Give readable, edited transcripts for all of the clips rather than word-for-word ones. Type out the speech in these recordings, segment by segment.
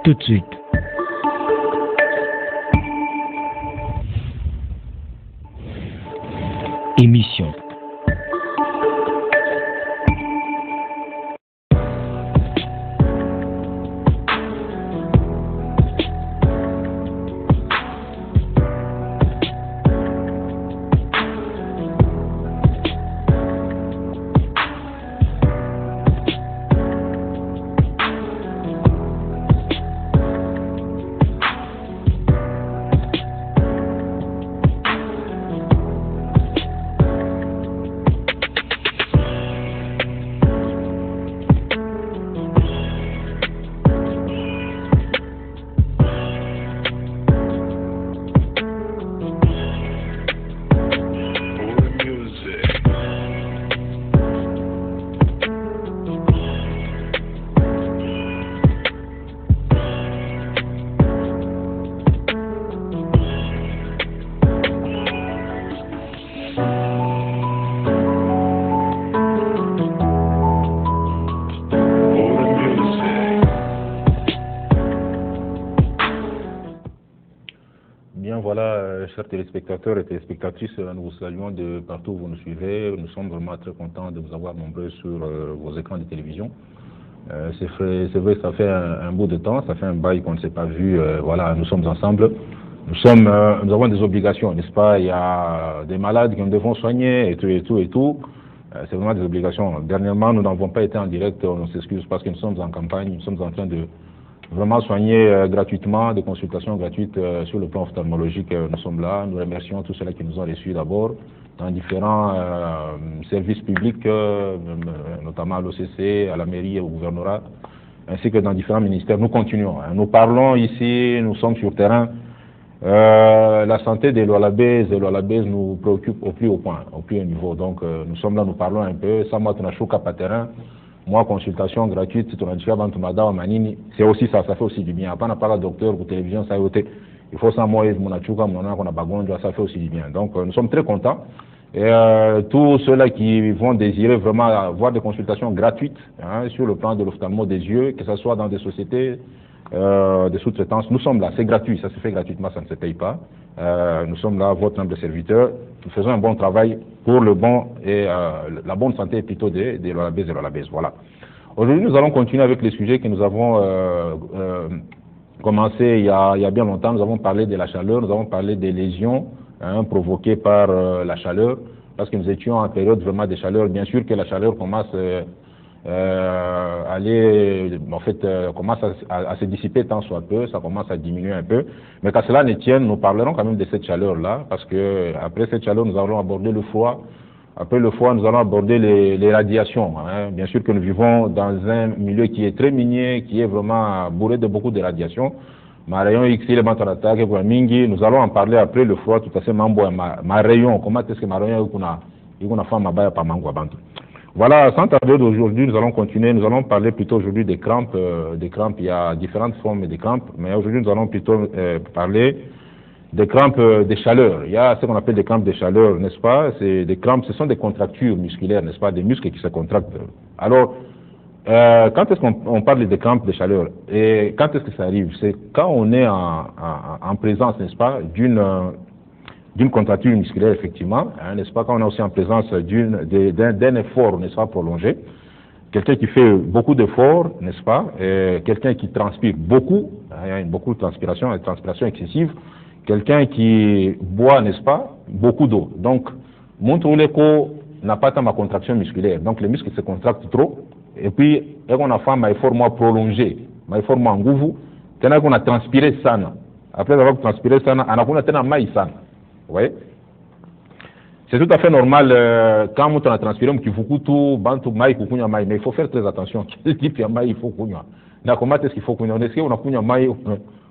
tout de suite. Émission. Chers téléspectateurs et téléspectatrices, nous vous saluons de partout où vous nous suivez. Nous sommes vraiment très contents de vous avoir nombreux sur vos écrans de télévision. C'est vrai, ça fait un bout de temps, ça fait un bail qu'on ne s'est pas vu. Voilà, nous sommes ensemble. Nous avons des obligations, n'est-ce pas? Il y a des malades que nous devons soigner et tout. C'est vraiment des obligations. Dernièrement, nous n'avons pas été en direct, on s'excuse parce que nous sommes en campagne, nous sommes en train de vraiment soigner gratuitement, des consultations gratuites sur le plan ophtalmologique. Nous sommes là, nous remercions tous ceux-là qui nous ont reçus d'abord dans différents services publics, notamment à l'OCC, à la mairie et au gouvernorat, ainsi que dans différents ministères. Nous continuons. Nous parlons ici, nous sommes sur terrain. La santé des Lualabés et Lualabés nous préoccupe au plus haut point, au plus haut niveau. Donc nous sommes là, nous parlons un peu. Ça m'a tunashuka pas terrain. Moi, consultation gratuite, c'est aussi ça, ça fait aussi du bien. Après, on n'a pas la docteur ou télévision, ça a été. Il faut ça, moi, mon achuka, mon on a bagonja, ça fait aussi du bien. Donc, nous sommes très contents. Et tous ceux-là qui vont désirer vraiment avoir des consultations gratuites sur le plan de l'ophtalmo des yeux, que ce soit dans des sociétés de sous-traitance, nous sommes là, c'est gratuit, ça se fait gratuitement, ça ne se paye pas. Nous sommes là, votre humble serviteur. Nous faisons un bon travail pour le bon et la bonne santé plutôt des Lualabés et Lualabés. Voilà. Aujourd'hui, nous allons continuer avec les sujets que nous avons commencé il y a bien longtemps. Nous avons parlé de la chaleur, nous avons parlé des lésions provoquées par la chaleur, parce que nous étions en période vraiment de chaleur. Bien sûr que la chaleur commence commence à se dissiper tant soit peu, ça commence à diminuer un peu. Mais qu'à cela ne tienne, nous parlerons quand même de cette chaleur-là, parce que après cette chaleur, nous allons aborder le froid. Après le froid, nous allons aborder les radiations. Bien sûr que nous vivons dans un milieu qui est très minier, qui est vraiment bourré de beaucoup de radiations. Nous allons en parler après le froid, tout à fait. Ma rayon, comment est-ce que ma rayon est une femme à pas mango à bantu. Voilà, sans tarder d'aujourd'hui, nous allons continuer. Nous allons parler plutôt aujourd'hui des crampes. Il y a différentes formes de crampes, mais aujourd'hui, nous allons plutôt parler des crampes de chaleur. Il y a ce qu'on appelle des crampes de chaleur, n'est-ce pas? C'est des crampes, ce sont des contractures musculaires, n'est-ce pas? Des muscles qui se contractent. Alors, quand est-ce qu'on parle des crampes de chaleur? Et quand est-ce que ça arrive? C'est quand on est en présence, n'est-ce pas, d'une contracture musculaire, effectivement, n'est-ce pas, quand on est aussi en présence d'un effort, n'est-ce pas, prolongé, quelqu'un qui fait beaucoup d'efforts, n'est-ce pas, quelqu'un qui transpire beaucoup, il y a beaucoup de transpiration, une transpiration excessive, quelqu'un qui boit, n'est-ce pas, beaucoup d'eau. Donc, montre l'écho n'a pas tant ma contraction musculaire, donc les muscles se contractent trop, et puis, on a fait un effort moins prolongé, un effort moins nguvu, tellement qu'on a transpiré sana. Après avoir transpiré sana, on a tellement maï sana. Vous voyez? C'est tout à fait normal quand on a transpiré, mais il faut faire très attention. Quel type de maï il faut qu'on ait? Comment est-ce qu'il faut qu'on ait? Est-ce qu'on a qu'on a maï?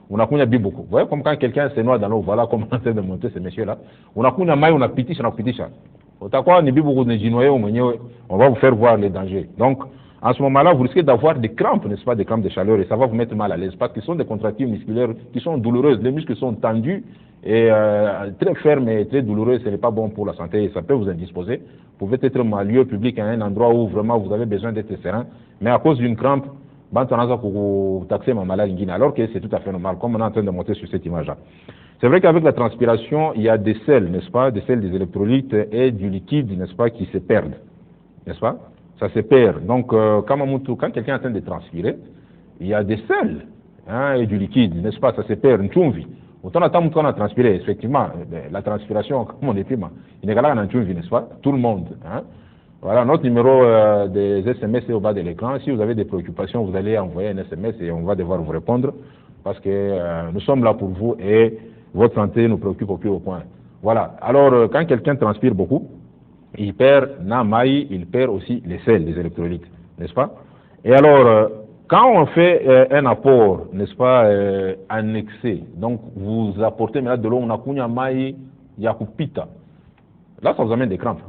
On a qu'on a bu beaucoup. Vous voyez, comme quand quelqu'un se noie dans l'eau, voilà comment on essaie de monter ces messieurs-là. On a qu'on a maï, on a petit, on a petit. On va vous faire voir les dangers. Donc, en ce moment-là, vous risquez d'avoir des crampes, n'est-ce pas, des crampes de chaleur, et ça va vous mettre mal à l'aise, parce que ce sont des contractures musculaires qui sont douloureuses. Les muscles sont tendus et très fermes et très douloureux, ce n'est pas bon pour la santé, et ça peut vous indisposer. Vous pouvez être en lieu public, à un endroit où vraiment vous avez besoin d'être serein, mais à cause d'une crampe, pour taxer ma maladie, alors que c'est tout à fait normal, comme on est en train de monter sur cette image-là. C'est vrai qu'avec la transpiration, il y a des sels, n'est-ce pas, des sels, des électrolytes et du liquide, n'est-ce pas, qui se perdent, n'est-ce pas? Ça se perd. Donc, quand quelqu'un est en train de transpirer, il y a des sels hein, et du liquide, n'est-ce pas? Ça se perd, une chumvi. Autant on a transpiré, effectivement, la transpiration, comme on est prima, il n'est qu'à chumvi, n'est-ce pas? Tout le monde. Hein? Voilà, notre numéro des SMS est au bas de l'écran. Si vous avez des préoccupations, vous allez envoyer un SMS et on va devoir vous répondre parce que nous sommes là pour vous et votre santé nous préoccupe au plus haut point. Voilà. Alors, quand quelqu'un transpire beaucoup, il perd Namaï, il perd aussi les sels, les électrolytes, n'est-ce pas? Et alors, quand on fait un apport, n'est-ce pas, en excès, donc vous apportez maintenant de l'eau, on a kunya maï, yakupita. Là, ça vous amène des crampes.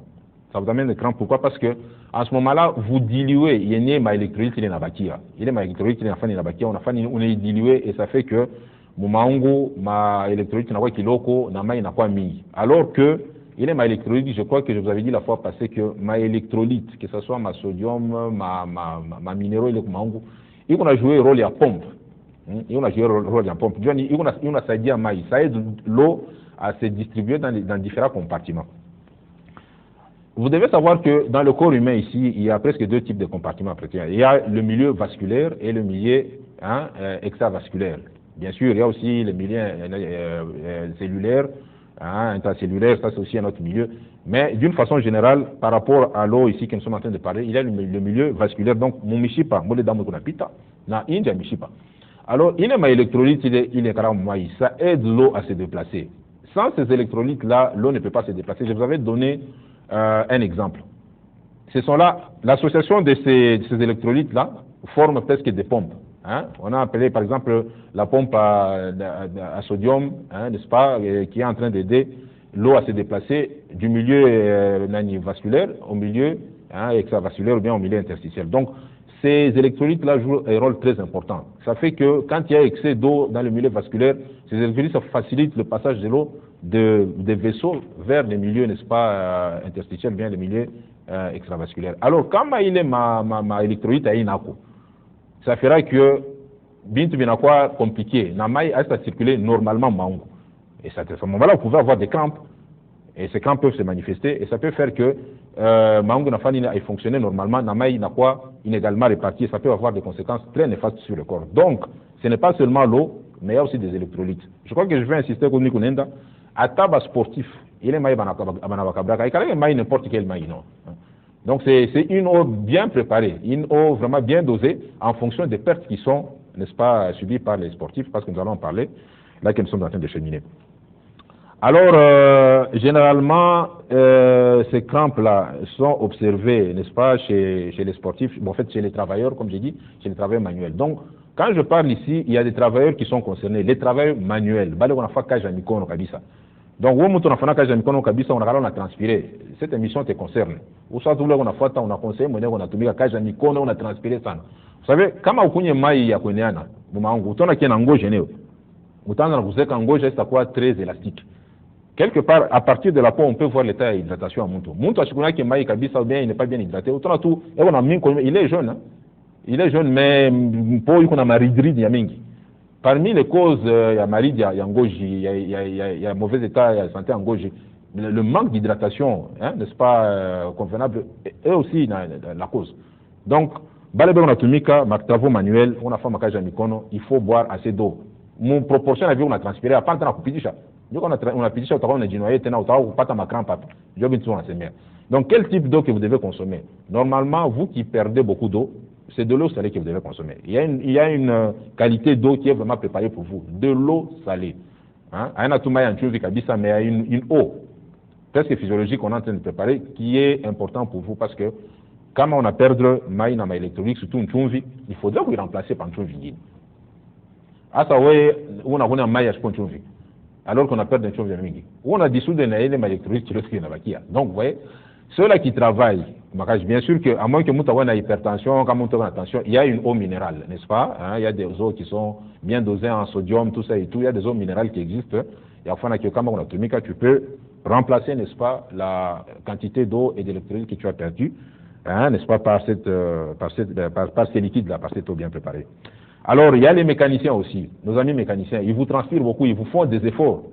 Ça vous amène des crampes. Pourquoi? Parce que en ce moment-là, vous diluez. Il y a ma électrolyte, il est nabakia. Il est ma électrolyte, il est en nabakia. On est dilué et ça fait que mon mango, ma électrolyte, n'a pas kiloko, n'a pas quoi mis. Alors que il est ma électrolyte, je crois que je vous avais dit la fois passée que ma électrolyte, que ce soit ma sodium, ma minéraux, il est mango, il a joué le rôle à pompe. Il a joué le rôle à pompe. Il a saisi à maïs. Ça aide l'eau à se distribuer dans différents compartiments. Vous devez savoir que dans le corps humain ici, il y a presque deux types de compartiments. Il y a le milieu vasculaire et le milieu extravasculaire. Bien sûr, il y a aussi le milieu cellulaire, intracellulaire, ça c'est aussi un autre milieu. Mais d'une façon générale, par rapport à l'eau ici que nous sommes en train de parler, il y a le milieu vasculaire. Donc, mon mishipa, mon damu kunapita, na india mishipa. Alors, il est ma électrolyte, il est carrément ça aide l'eau à se déplacer. Sans ces électrolytes-là, l'eau ne peut pas se déplacer. Je vous avais donné un exemple. Ce sont là, l'association de ces électrolytes-là forme presque des pompes. Hein? On a appelé par exemple la pompe à sodium, hein, n'est-ce pas, qui est en train d'aider l'eau à se déplacer du milieu vasculaire au milieu extravasculaire ou bien au milieu interstitiel. Donc, ces électrolytes-là jouent un rôle très important. Ça fait que quand il y a excès d'eau dans le milieu vasculaire, ces électrolytes facilitent le passage de l'eau des vaisseaux vers les milieux, n'est-ce pas, interstitiels, bien les milieux extravasculaires. Alors, quand il est ma électrolyte à inako, ça fera que bintu binakwa compliqué. Namai a circuler normalement mango. Et à ce moment-là, vous pouvez avoir des crampes. Et ces crampes peuvent se manifester et ça peut faire que mango n'a pas fonctionné normalement, namai n'a pas inégalement réparti et ça peut avoir des conséquences très néfastes sur le corps. Donc, ce n'est pas seulement l'eau, mais il y a aussi des électrolytes. Je crois que je vais insister comme Nikunenda, à tabac sportif, il est maï banabakabraka, il est maï n'importe quel maï, non. Donc, c'est une eau bien préparée, une eau vraiment bien dosée en fonction des pertes qui sont, n'est-ce pas, subies par les sportifs, parce que nous allons en parler là que nous sommes en train de cheminer. Alors, généralement, ces crampes-là sont observées, n'est-ce pas, chez les sportifs, bon, en fait, chez les travailleurs, comme j'ai dit, chez les travailleurs manuels. Donc, quand je parle ici, il y a des travailleurs qui sont concernés, les travailleurs manuels. Donc, on a transpiré. Cette émission te concerne. On a conseillé, on a transpiré ça. Vous savez, quand on a maï ya kweneana, on a qui est en gauche, c'est quoi très élastique. Quelque part, à partir de la peau, on peut voir l'état d'hydratation à Muntu. Muntu, ou bien il n'est pas bien hydraté. Il est jeune. Hein? Il est jeune, mais il a maridrid yamingi. Parmi les causes, il y a marid, il y a ngoji, il y a mauvais état de santé en goji. Le manque d'hydratation, hein, n'est-ce pas, convenable, est aussi la cause. Donc, travaux manuels, il faut boire assez d'eau. Mon proportion de vie, on a transpiré, à part on a coupé on a piché, on a dinoyé, donc, quel type d'eau que vous devez consommer? Normalement, vous qui perdez beaucoup d'eau, c'est de l'eau salée que vous devez consommer. Il y a une qualité d'eau qui est vraiment préparée pour vous. De l'eau salée. Hein? Mais il y a une eau presque physiologique qu'on est en train de préparer qui est important pour vous parce que quand on a perdu maïna électronique, surtout une chumvi, il faudra vous remplacer par une chumvi. On a maïa pour une chumvi. Alors qu'on a perdu une chumvi mingi. On a dissous de maïna électronique qui est là. Donc, vous voyez, ceux-là qui travaillent, bien sûr qu'à moins que vous ayez une hypertension, quand vous avez une tension, il y a une eau minérale, n'est-ce pas? Hein? Il y a des eaux qui sont bien dosées en sodium, tout ça et tout. Il y a des eaux minérales qui existent. Et enfin, tu peux remplacer, n'est-ce pas, la quantité d'eau et d'électrolytes que tu as perdu hein, n'est-ce pas, par ces liquides-là, par cette eau bien préparée. Alors, il y a les mécaniciens aussi, nos amis mécaniciens, ils vous transpirent beaucoup, ils vous font des efforts,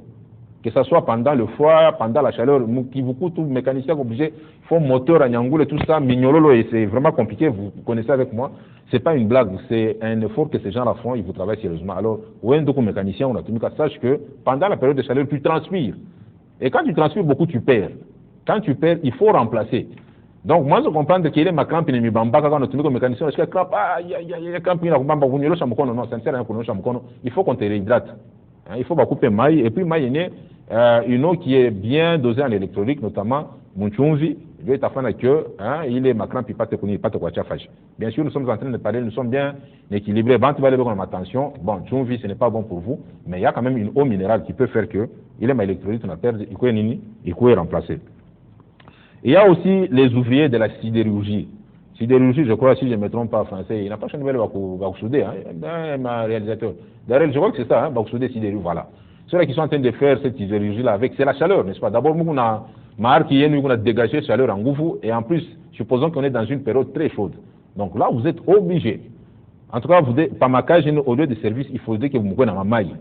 que ce soit pendant le froid, pendant la chaleur, qui vous coûte, tout mécanicien obligé, font moteur à Nyangoul et tout ça, Mignololo, et c'est vraiment compliqué, vous connaissez avec moi, c'est pas une blague, c'est un effort que ces gens-là font, ils vous travaillent sérieusement. Alors, Wendoko mécanicien, on a tenu qu'à sache que pendant la période de chaleur, tu transpires. Et quand tu transpires beaucoup, tu perds. Quand tu perds, il faut remplacer. Donc, moi, je comprends qu'il est ma crampe, il est quand on a tenu comme mécanicien, parce que crampe, il y a crampe, il faut qu'on te réhydrate. Hein, il faut couper maille, et puis maille est né, une eau qui est bien dosée en électronique, notamment Munchumvi, il est afin que, hein, il est ma crampe, il pas te connaître, pas te quoi fâche. Bien sûr, nous sommes en train de parler, nous sommes bien équilibrés. Bon, tu vas aller voir attention, bon, Chumvi, ce n'est pas bon pour vous, mais il y a quand même une eau minérale qui peut faire que, il est ma électrolyte, on a perdu, il peut remplacer. Il y a aussi les ouvriers de la sidérurgie. Sidérurgie, je crois, si je ne me trompe pas en français, il n'a pas changé de Bakoussoudé, hein, ma réalisateur. D'ailleurs, je crois que c'est ça, hein, Bakoussoudé, sidérurgie, voilà. Ceux-là qui sont en train de faire cette sidérurgie-là avec, c'est la chaleur, n'est-ce pas? D'abord, nous, on a dégagé chaleur en Goufou, et en plus, supposons qu'on est dans une période très chaude. Donc là, vous êtes obligé. En tout cas, par ma cage, au lieu de service, il faudrait que vous me preniez dans ma maille.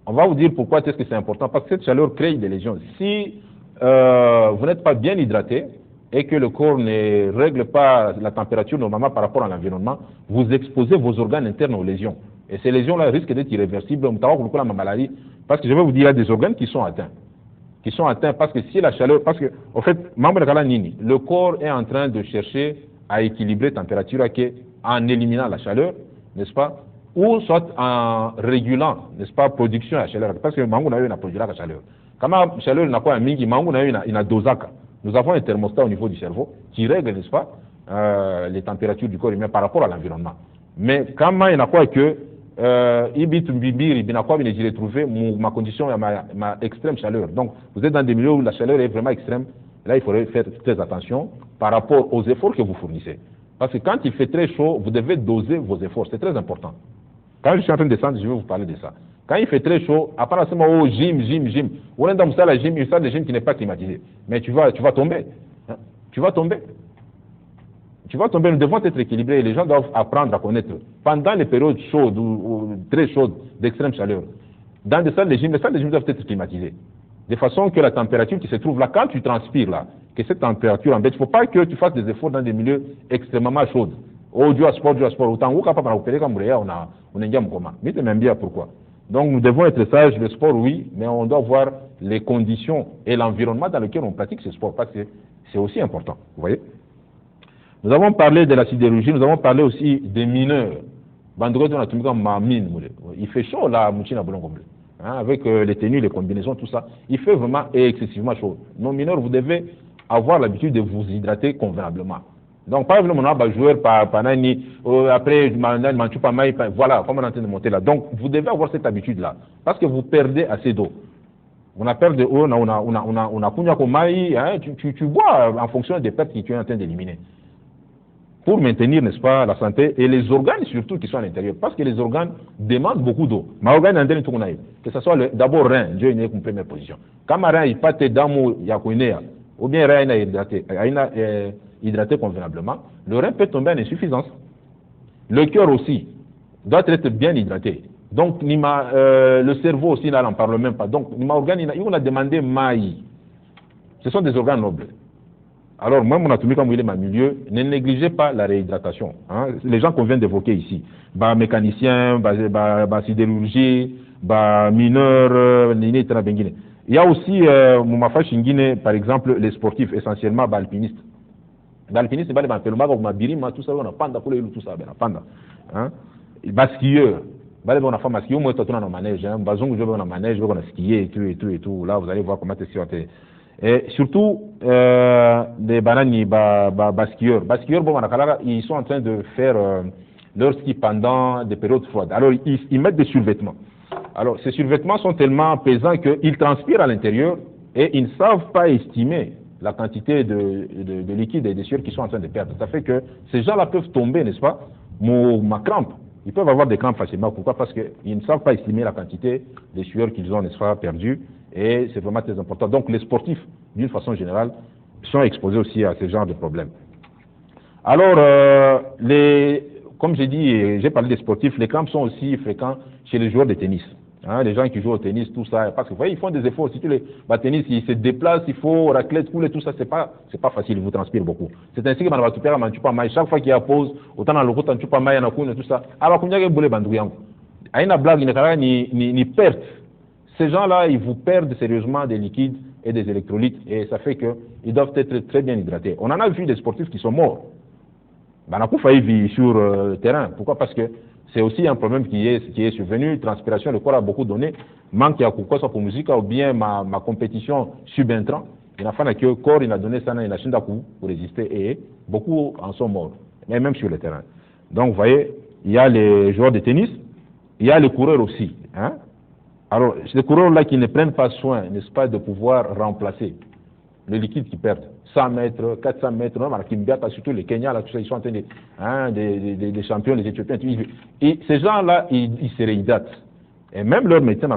On va vous dire pourquoi est-ce que c'est important. Parce que cette chaleur crée des lésions. Si vous n'êtes pas bien hydraté et que le corps ne règle pas la température normalement par rapport à l'environnement, vous exposez vos organes internes aux lésions. Et ces lésions-là risquent d'être irréversibles. Parce que je vais vous dire, il y a des organes qui sont atteints. Qui sont atteints parce que si la chaleur, parce que, en fait, le corps est en train de chercher à équilibrer la température en éliminant la chaleur, n'est-ce pas, ou soit en régulant, n'est-ce pas, production à la chaleur. Parce que Mangou n'a eu une production à la chaleur. Quand la chaleur n'a pas un mingi, Mangou n'a eu une dosaka. Nous avons un thermostat au niveau du cerveau qui règle, n'est-ce pas, les températures du corps humain par rapport à l'environnement. Mais quand il n'a pas que j'ai retrouvé ma condition, ma extrême chaleur. Donc, vous êtes dans des milieux où la chaleur est vraiment extrême. Là, il faudrait faire très attention par rapport aux efforts que vous fournissez. Parce que quand il fait très chaud, vous devez doser vos efforts. C'est très important. Quand je suis en train de descendre, je vais vous parler de ça. Quand il fait très chaud, à part au gym. On est dans une salle de gym qui n'est pas climatisée. Mais tu vas tomber. Hein? Tu vas tomber. Nous devons être équilibrés et les gens doivent apprendre à connaître. Pendant les périodes chaudes ou très chaudes, d'extrême chaleur, dans des salles de gym, les salles de gym doivent être climatisées. De façon que la température qui se trouve là, quand tu transpires là, que cette température embête, il ne faut pas que tu fasses des efforts dans des milieux extrêmement chauds. Oh, du sport, autant ou capable d'opérer comme on est comment. Mais tu m'aimes bien pourquoi. Donc nous devons être sages, le sport oui, mais on doit voir les conditions et l'environnement dans lequel on pratique ce sport, parce que c'est aussi important. Vous voyez? Nous avons parlé de la sidérurgie, nous avons parlé aussi des mineurs. Il fait chaud là, hein, avec les tenues, les combinaisons, tout ça. Il fait vraiment excessivement chaud. Nos mineurs, vous devez avoir l'habitude de vous hydrater convenablement. Donc, par exemple, on a un joueur après, voilà, comme on est en train de monter là. Donc, vous devez avoir cette habitude-là. Parce que vous perdez assez d'eau. On a perdu de eau, tu bois en fonction des pertes que tu es en train d'éliminer. Pour maintenir, n'est-ce pas, la santé et les organes surtout qui sont à l'intérieur. Parce que les organes demandent beaucoup d'eau. Mais organes que ce soit d'abord rein, Dieu est une première position. Quand un rein, il pas d'amour, ou bien rein est hydraté convenablement, le rein peut tomber en insuffisance. Le cœur aussi doit être bien hydraté. Donc, le cerveau aussi, là, on n'en parle même pas. Donc, on a demandé maï. Ce sont des organes nobles. Alors, moi, mon atomique, comme il est ma milieu, ne négligez pas la réhydratation. Hein. Les gens qu'on vient d'évoquer ici, mécanicien, sidérurgie, mineur, il y a aussi, par exemple, les sportifs, essentiellement, alpinistes. L'alpiniste, c'est pas tout ça, on a panda, tout ça, panda. Skieur, on a fait ma skieur, moi, on a manège, on a manège, on a skié et tout. Là, vous allez voir comment c'est. Et surtout, les banani, skieurs. Skieurs, ils sont en train de faire leur ski pendant des périodes froides. Alors, ils mettent des survêtements. Alors, ces survêtements sont tellement pesants qu'ils transpirent à l'intérieur et ils ne savent pas estimer la quantité de liquide et de sueur qu'ils sont en train de perdre. Ça fait que ces gens-là peuvent tomber, n'est-ce pas, ma crampe. Ils peuvent avoir des crampes facilement. Pourquoi? Parce qu'ils ne savent pas estimer la quantité de sueur qu'ils ont, n'est-ce pas, perdues. Et c'est vraiment très important. Donc les sportifs, d'une façon générale, sont exposés aussi à ce genre de problèmes. Alors, comme j'ai dit, j'ai parlé des sportifs, les crampes sont aussi fréquents chez les joueurs de tennis. Hein, les gens qui jouent au tennis, tout ça, parce que vous voyez, ils font des efforts. Si tu les tennis, ils se déplacent, il faut raclette, couler, tout ça, c'est pas facile, ils vous transpirent beaucoup. C'est ainsi que chaque fois qu'il y a pause, autant dans le côté, tout ça. Alors, comme il y a boulé bandouyan, à une blague, ni perte. Ces gens-là, ils vous perdent sérieusement des liquides et des électrolytes, et ça fait qu'ils doivent être très bien hydratés. On en a vu des sportifs qui sont morts. Banakou vivre sur le terrain. Pourquoi? Parce que c'est aussi un problème qui est survenu. Transpiration, le corps a beaucoup donné. Manque à quoi soit pour musique ou bien ma compétition subintrant. Il a fallu que le corps il a donné ça, il a changé pour résister et beaucoup en sont morts, mais même sur le terrain. Donc vous voyez, il y a les joueurs de tennis, il y a les coureurs aussi. Hein? Alors, ces coureurs-là qui ne prennent pas soin, n'est-ce pas, de pouvoir remplacer le liquide qu'ils perdent. 100 mètres, 400 mètres, non, surtout les Kenyans, là, tout ça, ils sont en train des champions, les Éthiopiens. Et ces gens-là, ils se réhydratent. Et même leurs médecins,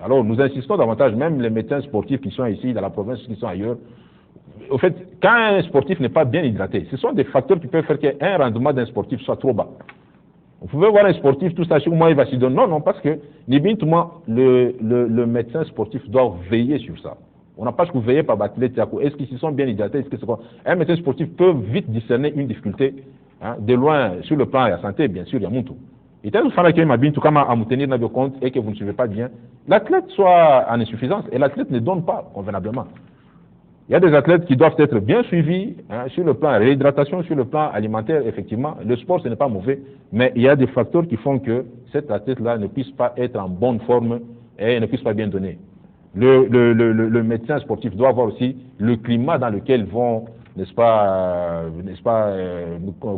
alors nous insistons davantage, même les médecins sportifs qui sont ici, dans la province, qui sont ailleurs. Au fait, quand un sportif n'est pas bien hydraté, ce sont des facteurs qui peuvent faire qu'un rendement d'un sportif soit trop bas. Vous pouvez voir un sportif, tout ça, chaque mois, il va s'y donner. Non, non, parce que, le médecin sportif doit veiller sur ça. On n'a pas ce que vous veillez par l'athlète. Est-ce qu'ils se sont bien hydratés? Est-ce que c'est quoi? Un médecin sportif peut vite discerner une difficulté, hein, de loin, sur le plan de la santé, bien sûr, il y a mon tout. Et tant que m'a bien tout comme à vous tenir dans compte et que vous ne suivez pas bien, l'athlète soit en insuffisance et l'athlète ne donne pas convenablement. Il y a des athlètes qui doivent être bien suivis, hein, sur le plan de réhydratation, sur le plan alimentaire, effectivement. Le sport, ce n'est pas mauvais, mais il y a des facteurs qui font que cet athlète-là ne puisse pas être en bonne forme et ne puisse pas bien donner. Le médecin sportif doit avoir aussi le climat dans lequel vont, n'est-ce pas,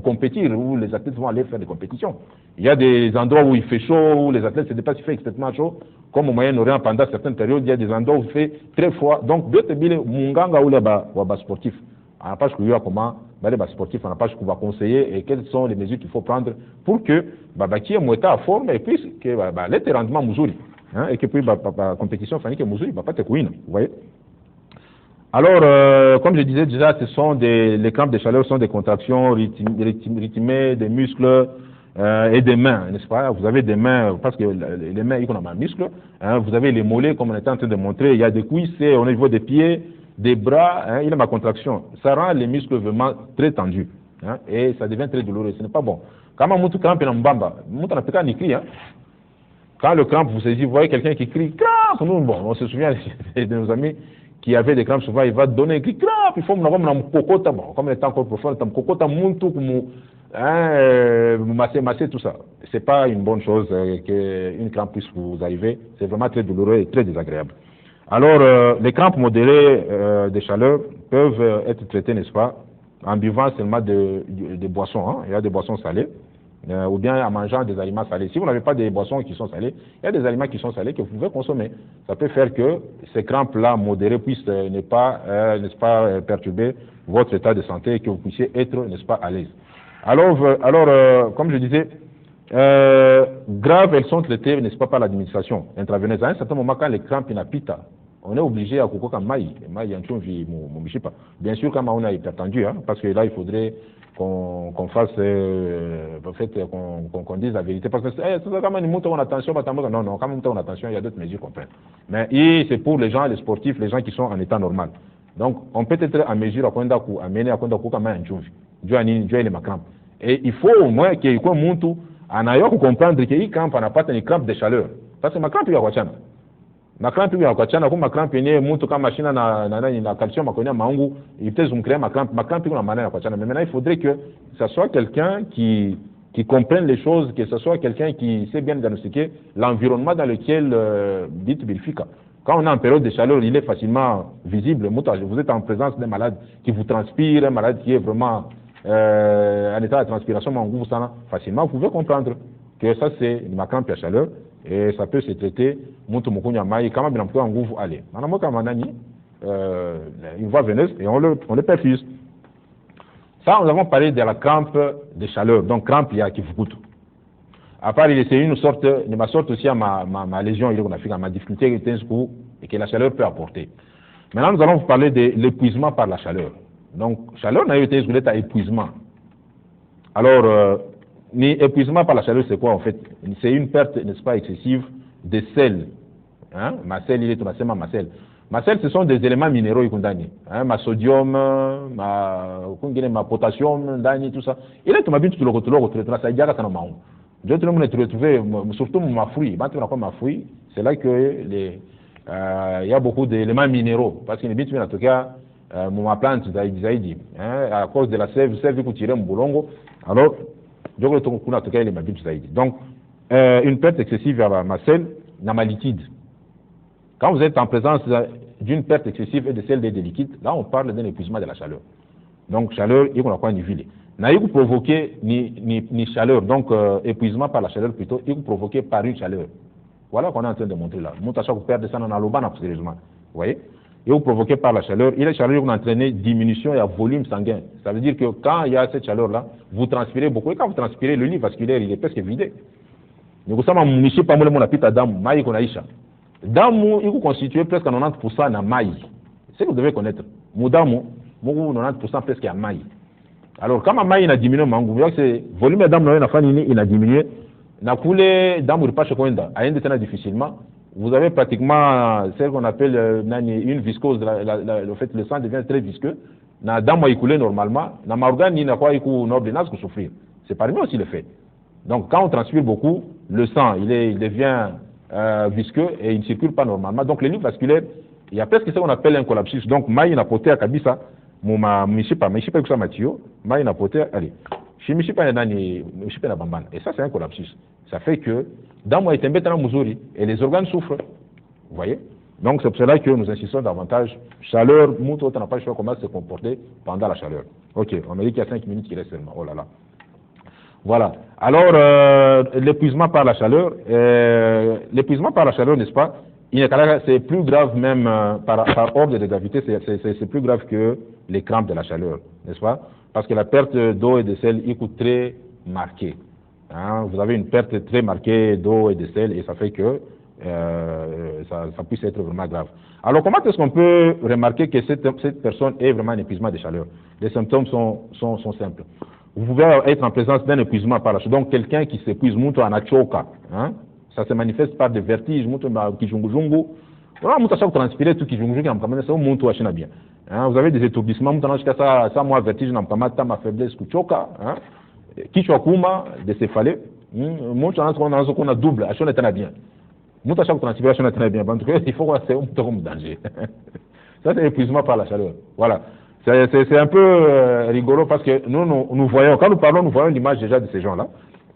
compétir, où les athlètes vont aller faire des compétitions. Il y a des endroits où il fait chaud, où les athlètes se déplacent, il fait extrêmement chaud, comme au Moyen-Orient pendant certaines périodes, il y a des endroits où il fait très froid. Donc, deux tebile munganga ou les sportifs. On n'a pas ce qu'il y a comment, les sportifs, on n'a pas ce qu'on va conseiller et quelles sont les mesures qu'il faut prendre pour que, qui est à forme et puis que, les rendements moussouri. Hein, et que puis la compétition fait que Moussouri va pas te couiner, vous voyez. Alors, comme je disais déjà, les crampes de chaleur sont des contractions rythmées des muscles et des mains, n'est-ce pas? Vous avez des mains, parce que les mains, ils ont un muscle, hein, vous avez les mollets, comme on était en train de montrer, il y a des cuisses, au niveau des pieds, des bras, hein, il y a ma contraction. Ça rend les muscles vraiment très tendus, hein, et ça devient très douloureux, ce n'est pas bon. Quand on crampe dans mbamba, on n'a pas ni cri, hein. Quand le crampe vous saisit, vous voyez quelqu'un qui crie crampe. Nous, bon, on se souvient de nos amis qui avaient des crampes, souvent il va donner un cri crampe. Il faut me avoir kokota, bon, comme il est encore profond, kokota muntu comme masser tout ça. C'est pas une bonne chose qu'une crampe puisse vous arriver. C'est vraiment très douloureux et très désagréable. Alors, les crampes modérées de chaleur peuvent être traitées, n'est-ce pas, en buvant seulement des boissons. Hein. Il y a des boissons salées. Ou bien en mangeant des aliments salés. Si vous n'avez pas des boissons qui sont salées, il y a des aliments qui sont salés que vous pouvez consommer. Ça peut faire que ces crampes-là modérées puissent n'est-ce pas, perturber votre état de santé et que vous puissiez être, n'est-ce pas, à l'aise. Alors, comme je disais, graves, elles sont traitées, n'est-ce pas, par l'administration intraveineuse. À un certain moment, quand les crampes n'apita, on est obligé à couper comme maï. Bien sûr, quand on a hypertendu, hein, parce que là, il faudrait qu'on fasse, en fait, qu'on dise la vérité. Parce que quand on monte en attention, non, quand on monte en attention, il y a d'autres mesures qu'on prend. Mais c'est pour les gens, les sportifs, les gens qui sont en état normal. Donc, on peut être en mesure à mener à Kondaku comme un chumvi. Dieu est ma crampe. Et il faut au moins qu'il y ait un monte en ayant comprendre qu'il y a une crampe, on n'a pas une crampe de chaleur. Parce que ma crampe, il y a quoi? Ma crampe ya kwa chana kuma crampe yenyewe mtu kama machine na calcium akonya maungu il peut créer ma crampe kuna maana ya kwa chana. Mais maintenant il faudrait que ça soit quelqu'un qui comprenne les choses, que ce soit quelqu'un qui sait bien diagnostiquer l'environnement dans lequel dit Bilfika. Quand on est en période de chaleur, il est facilement visible. Vous êtes en présence d'un malade qui vous transpire, un malade qui est vraiment en état de transpiration, facilement vous pouvez comprendre que ça c'est ma crampe à chaleur. Et ça peut se traiter, une voie veineuse et on le perfuse. Ça, nous avons parlé de la crampe de chaleur, donc crampe il y a qui vous coûte. À part, c'est une sorte, aussi à ma lésion, à ma difficulté et que la chaleur peut apporter. Maintenant, nous allons vous parler de l'épuisement par la chaleur. Donc, chaleur n'a été isolée à épuisement. Alors, ni épuisement par la chaleur, c'est quoi en fait? C'est une perte, n'est-ce pas, excessive de sel. Hein? Ma sel, il est ma sel. Ma sel, ce sont des éléments minéraux, hein? Ma sodium, ma potassium, tout ça. Il est tout le retrouvé, ça y a je te le trouvé, surtout ma fruit. C'est là que il y a beaucoup d'éléments minéraux. Parce qu'il y a en tout cas, ma plante, à cause de la sève que tu mon boulongo. Alors, je vais en tout cas, il est donc, une perte excessive à ma sel, dans ma liquide. Quand vous êtes en présence d'une perte excessive de sel des liquides, là, on parle d'un épuisement de la chaleur. Donc, chaleur, il y a quoi niveler. N'a pas provoqué ni chaleur, donc épuisement par la chaleur plutôt, il est provoqué par une chaleur. Voilà qu'on est en train de montrer là. Montation que perd ça dans l'auban, sérieusement. Vous voyez? Il est provoqué par la chaleur. Il est chaleur qui a entraîné diminution et à volume sanguin. Ça veut dire que quand il y a cette chaleur-là, vous transpirez beaucoup. Et quand vous transpirez, le lit vasculaire, il est presque vidé. Donc, ça m'a mouché pas mal mon appétit à dame, maï qu'on a icha. Dame, il est constitué presque à 90% de maï. C'est ce que vous devez connaître. Moudamo, 90% presque à maï. Alors, quand ma maille a diminué, c'est volume d'âme il a diminué. N'a coulé d'âme ou pas chez Coinda, a été difficilement. Vous avez pratiquement ce qu'on appelle une viscose. Le fait le sang devient très visqueux. N'a d'âme a coulé normalement. N'a ma organe n'a pas écoulé n'ordonnance que souffrir. C'est parmi aussi le fait. Donc, quand on transpire beaucoup, le sang il devient visqueux et il ne circule pas normalement. Donc, les livres vasculaires, il y a presque ce qu'on appelle un collapsus. Donc, maille n'a pas à Kabisa. Mishipa kusa matio, maï na poter, allez. Chez Mishipa na bambana. Et ça, c'est un collapsus. Ça fait que, dans moi, il est en Missouri, et les organes souffrent. Vous voyez? Donc, c'est pour cela que nous insistons davantage. Chaleur, on n'a pas le choix comment se comporter pendant la chaleur. Ok, on me dit qu'il y a 5 minutes qui restent seulement. Oh là là. Voilà. Alors, l'épuisement par la chaleur, n'est-ce pas? C'est plus grave même par ordre de gravité, c'est plus grave que les crampes de la chaleur, n'est-ce pas? Parce que la perte d'eau et de sel est très marquée. Hein? Vous avez une perte très marquée d'eau et de sel et ça fait que ça puisse être vraiment grave. Alors comment est-ce qu'on peut remarquer que cette personne est vraiment un épuisement de chaleur? Les symptômes sont simples. Vous pouvez être en présence d'un épuisement par la chaleur. Donc quelqu'un qui s'épuise, monte en achoka, hein? Ça se manifeste par des vertiges, transpirer tout bien. Vous avez des étourdissements, ça moi vertige n'a pas ma faiblesse kuchoka, hein? Kichwakuma, des céphalées, on a double, action est très bien. Transpiration est très bien, il faut voir c'est un danger. Ça c'est l'épuisement par la chaleur. Voilà. C'est un peu rigolo parce que nous voyons, quand nous parlons, nous voyons l'image déjà de ces gens-là.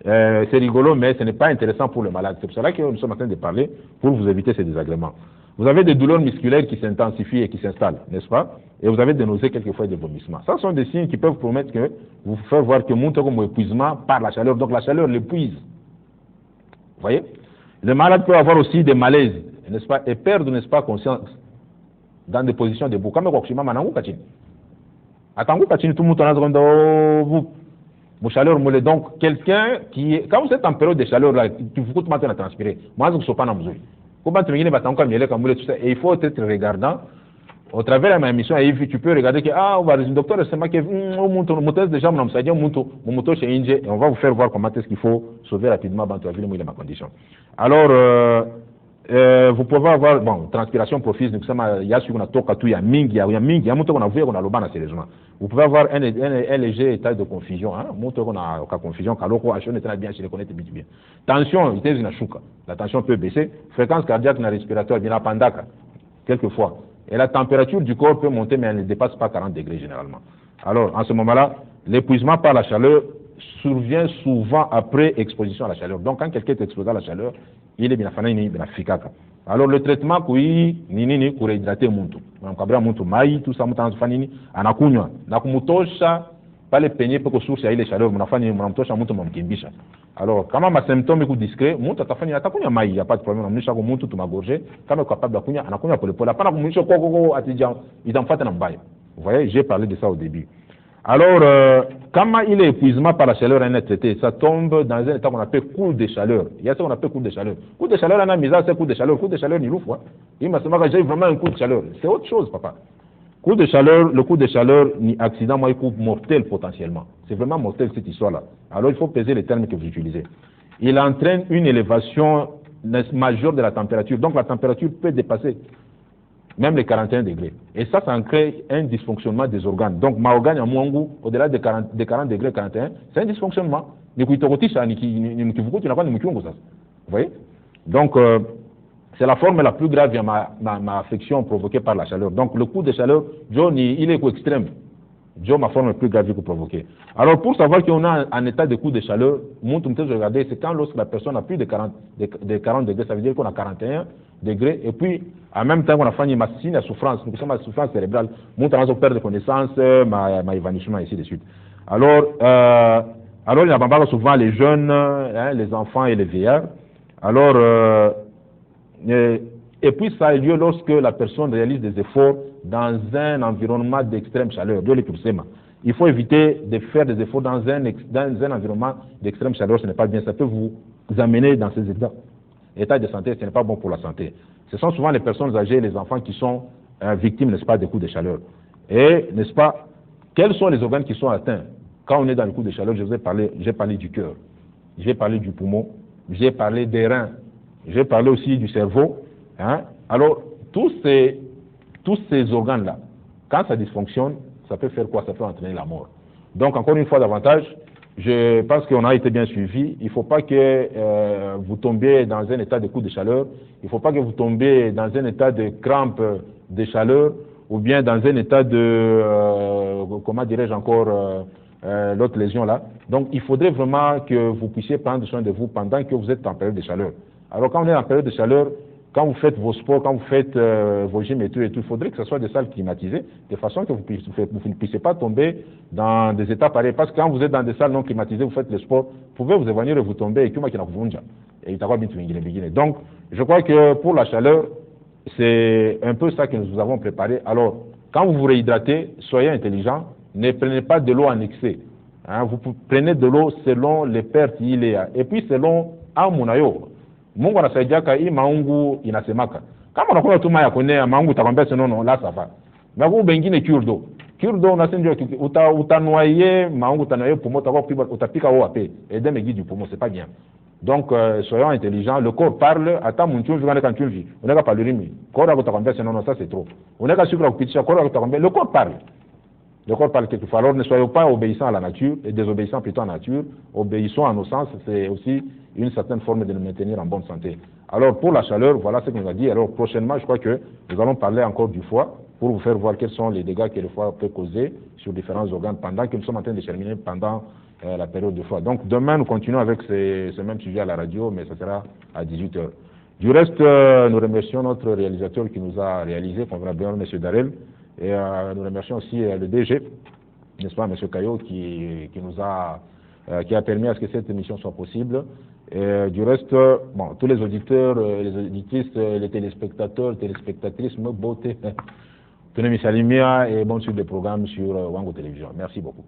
C'est rigolo, mais ce n'est pas intéressant pour le malade. C'est pour cela que nous sommes en train de parler pour vous éviter ces désagréments. Vous avez des douleurs musculaires qui s'intensifient et qui s'installent, n'est-ce pas? Et vous avez des nausées, quelquefois des vomissements. Ça sont des signes qui peuvent promettre que vous faire voir que monte comme épuisement par la chaleur. Donc la chaleur l'épuise. Vous voyez? Le malade peut avoir aussi des malaises, n'est-ce pas? Et perdre, n'est-ce pas, conscience dans des positions debout. Comme tout le monde chaleur molle. Donc, quelqu'un qui est, quand vous êtes en période de chaleur, là, tu vous coûtes maintenant à transpirer. Moi, je ne suis pas dans le et il faut être regardant. Au travers de ma émission, tu peux regarder que, on va le docteur, c'est moi qui déjà, et on va vous faire voir comment est-ce qu'il faut sauver rapidement dans ma condition. Alors, vous pouvez avoir, transpiration profuse, il y a sur il y a mingi, sérieusement. Vous pouvez avoir un léger état de confusion, hein, on a confusion, bien. Tension, la tension peut baisser, fréquence cardiaque, respiratoire, bien pendaka, quelquefois. Et la température du corps peut monter, mais elle ne dépasse pas 40 degrés généralement. Alors, en ce moment-là, l'épuisement par la chaleur survient souvent après exposition à la chaleur. Donc, quand quelqu'un est exposé à la chaleur, il est bien efficace. Alors, le traitement pour réhydrater muntu. Tout ça, anakunywa. Nakumutosha, pas les peigner pour que source aille les chaleurs, alors, quand ma symptôme est discret, il n'y a pas de problème, on est capable de vous voyez, j'ai parlé de ça au début. Alors, quand il est épuisement par la chaleur est traité, ça tombe dans un état qu'on appelle coup de chaleur. Il y a ce qu'on appelle coup de chaleur. Coup de chaleur, on a mis ça, c'est coup de chaleur. Coup de chaleur, il ouvre. Il m'a dit, j'ai vraiment un coup de chaleur. C'est autre chose, papa. Coup de chaleur, le coup de chaleur, ni accident, moi, il coup mortel potentiellement. C'est vraiment mortel cette histoire-là. Alors, il faut peser les termes que vous utilisez. Il entraîne une élévation majeure de la température. Donc, la température peut dépasser même les 41 degrés. Et ça crée un dysfonctionnement des organes. Donc, ma organe à Mwangu, au-delà des 40 degrés, 41, c'est un dysfonctionnement. Vous voyez? Donc, c'est la forme la plus grave de ma affection provoquée par la chaleur. Donc, le coup de chaleur, Johnny, il est extrême. Joe, ma forme est plus grave que provoquée. Alors, pour savoir qu'on a un état de coup de chaleur, regardez, c'est quand lorsque la personne a plus de 40 degrés, ça veut dire qu'on a 41 degrés, et puis, en même temps qu'on a fait une machine à souffrance, nous sommes à souffrance cérébrale, on a perdre de connaissances, ma évanouissement, et ainsi de suite. Alors, il y a souvent les jeunes, les enfants et les vieillards. Alors, et puis ça a lieu lorsque la personne réalise des efforts dans un environnement d'extrême chaleur. Il faut éviter de faire des efforts dans un environnement d'extrême chaleur, ce n'est pas bien. Ça peut vous amener dans ces états de santé, ce n'est pas bon pour la santé. Ce sont souvent les personnes âgées et les enfants qui sont victimes, n'est-ce pas, des coups de chaleur. Et, n'est-ce pas, quels sont les organes qui sont atteints? Quand on est dans le coup de chaleur, j'ai parlé du cœur, j'ai parlé du poumon, j'ai parlé des reins, j'ai parlé aussi du cerveau. Hein? Alors, tous ces organes-là, quand ça dysfonctionne, ça peut faire quoi? Ça peut entraîner la mort. Donc, encore une fois davantage, je pense qu'on a été bien suivi. Il ne faut pas que vous tombiez dans un état de coup de chaleur. Il ne faut pas que vous tombiez dans un état de crampe de chaleur ou bien dans un état de, comment dirais-je encore, l'autre lésion là. Donc, il faudrait vraiment que vous puissiez prendre soin de vous pendant que vous êtes en période de chaleur. Alors, quand on est en période de chaleur, quand vous faites vos sports, quand vous faites vos gyms et tout, il faudrait que ce soit des salles climatisées, de façon que vous ne puissiez pas tomber dans des états pareils. Parce que quand vous êtes dans des salles non climatisées, vous faites le sport, vous pouvez vous évanouir et vous tomber et donc, je crois que pour la chaleur, c'est un peu ça que nous vous avons préparé. Alors, quand vous vous réhydratez, soyez intelligent, ne prenez pas de l'eau en excès. Hein, vous prenez de l'eau selon les pertes qu'il y a. Et puis selon Amunayo. Mungu anasaidia hii maungu inasemaka. Kama unakuwa tu maya kwenye maungu utakwambia sinono la safa. Na kwa bengine curdo. Curdo unasendio utanwaye maungu utanwaye poumon utapika au ape. Et de megui du poumon, c'est pas bien. Donc soyons intelligents, le corps parle, attends mon tchunju quand tu vis. On n'a pas parlé rimi. Corps utakwambia sinono ça c'est trop. On n'a pas sucre kupitisha corps utakwambia le corps parle. Le corps parle quelquefois. Alors ne soyons pas obéissants à la nature et désobéissants plutôt à la nature. Obéissons à nos sens, c'est aussi une certaine forme de nous maintenir en bonne santé. Alors pour la chaleur, voilà ce qu'on nous a dit. Alors prochainement, je crois que nous allons parler encore du foie pour vous faire voir quels sont les dégâts que le foie peut causer sur différents organes pendant que nous sommes en train de terminer pendant la période du foie. Donc demain, nous continuons avec ce même sujet à la radio, mais ça sera à 18 h. Du reste, nous remercions notre réalisateur qui nous a réalisé, convenablement M. Darel, et nous remercions aussi le DG, n'est-ce pas, M. Caillot, qui a permis à ce que cette émission soit possible. Et du reste, bon, tous les auditeurs, les auditrices, les téléspectateurs, téléspectatrices, me beauté, tenez-moi salimia et bonne suite des programmes sur Wango Télévision. Merci beaucoup.